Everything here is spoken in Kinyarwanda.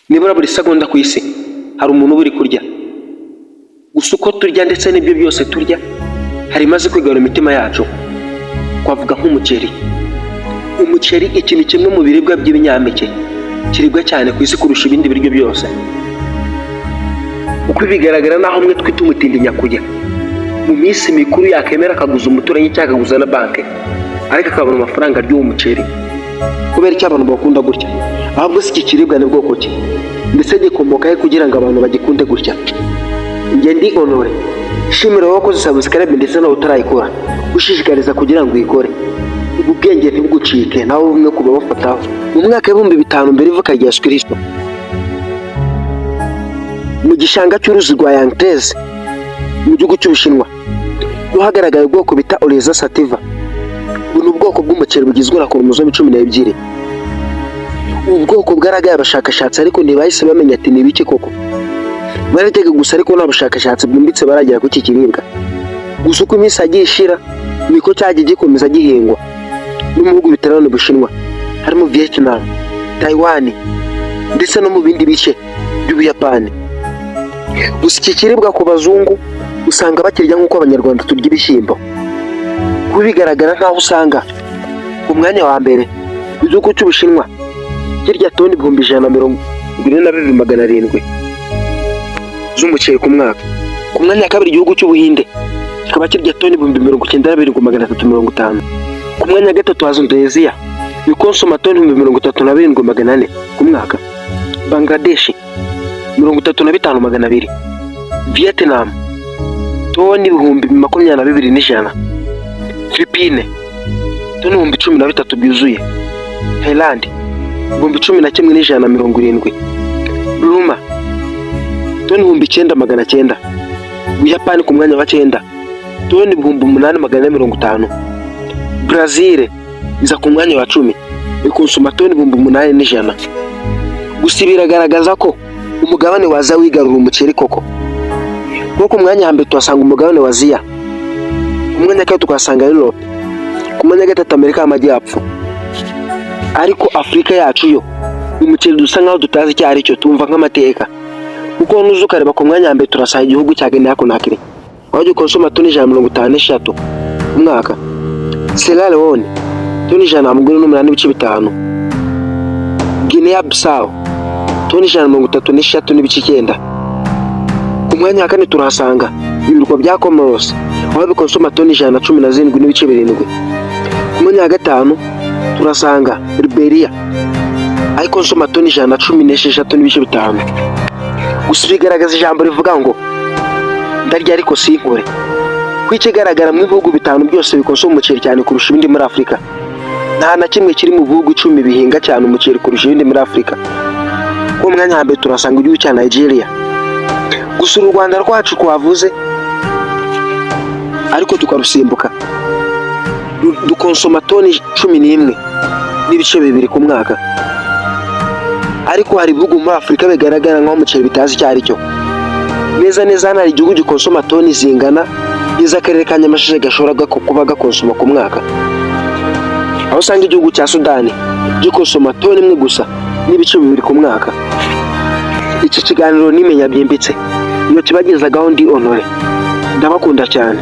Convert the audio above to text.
nibura buri segonda ku isi hari umuntu uba uri kurya. Gusa uko turya ndetse n'ibyo byose turya hari imaze kwigarura imitima yacu. Twavuga nk'umuceri. Umuceri ikintu kimwe mu biribwa by'ibinyampeke kiribwa cyane ku isi kurusha ibindi biryo byose. Uko bigaragara naho umwe twita umutindi nyakujya mu minsi mikuru yakemera akaguza umuturanyi cyangwa akaguza na banki, ariko akabona amafaranga y'uwo muceri. Kubera icyo abantu bakunda gutya? Ahubwo si iki kiribwa ni bwoko ki, ndetse gikomoka he kugira ngo abantu bagikunde gutya? Njye ndi Honore, shimira wakoze subscribe ndetse nawe utarayikora, ushishikariza kugira ngo uyikore. Ubwenge ntibugucike nawe umwe kuba bafataho. Mu mwaka w'2005 mbere ivuka rya Yesu Kristo, mu gishanga cy'uruzi rwa Yangtze mu gihugu cy'Ubushinwa hagaragaye ubwoko bita Oryza sativa. Ubu ni ubwoko bw'umuceri bugizwe na koromozome 12. Ubu bwoko bwaragaye abashakashatsi ariko ntibahise bamenya ati ni biki koko. Baratega gusa ariko nta bushakashatsi bwimbitse baragera ku iki kiribwa. Gusa uko iminsi yagiye ishira niko cyagiye gikomeza gihingwa no mu bihugu bitandukanye Bushinwa, harimo Vietnam, Taiwan ndetse no mu bindi bice by'Ubuyapani. Gusa iki kiribwa ku bazungu usanga bakirya nk'uko abanyarwanda turya ibishyimbo. Kuba bigaragara nkaho usanga ku mwanya wa mbere igihugu cy'Ubushinwa kirya toni 122,700 z'umuceri ku mwaka. Ku mwanya wa kabiri igihugu cy'Ubuhinde kikaba kirya toni 92,350. Ku mwanya wa gatatu haza Indonesia bikonsoma toni 37,400 ku mwaka. Bangladesh 35,200. Vietnam toni 22,100. Philippines toni 13,000 byuzuye. Thailand 11,170. Burma toni 9,900. Buyapani ku mwanya wa 9 toni 8,450. Brazil iza ku mwanya wa 10 ikonsoma toni 8,100. Gusa biragaragaza ko umugabane waza wigarura umuceri koko. Ku mwanya wa mbere tuhasanga umugabane wa Aziya, ku mwanya wa kabiri tukahasanga Europe, ku mwanya wa gatatu Amerika y'Amajyepfo. Ariko Afurika yacu yo umuceri dusa nkaho tutazi icyo ari cyo, tumva nk'amateka. Kuko nuzo ukareba ku mwanya wa mbere turasanga igihugu cya Guinea Conakry aho gikonsoma toni 153 ku mwaka. Sierra Leone toni 108,5. Guinea Bissau toni 133,9. Ku mwanya wa kane turahasanga ibirwa bya Comoros aho bikonsoma toni 117,700. Ku mwanya wa gatanu turasanga Liberia aho ikonsoma toni 116,500. Gusa bigaragaza ijambo rivuga ngo ndarya ariko sinkore. Kwikigaragara mu bihugu bitanu byose bikonsoma umuceri cyane kurusha ibindi muri Afurika, nta na kimwe kiri mu bihugu 10 bihinga cyane umuceri kurusha ibindi muri Afurika. Ku mwanya wa mbere turasanga igihugu cya Nigeria. Gusa u Rwanda rwacu twavuze ariko tukarusimbuka dukonsoma toni 11,200 ku mwaka. Ariko hari ibihugu muri Afurika bigaragara nkaho umuceri bitazi icyo ari cyo. Neza hari igihugu gikonsoma toni zingana n'iz'akarere ka Nyamasheke gashobora kuba gakonsoma ku mwaka. Aho usanga igihugu cya Sudani gikonsoma toni 1 gusa n'ibice 2 ku mwaka. Iki kiganiro nimenya byimbitse iyo kibagezagaho ndi Honore, ndabakunda cyane.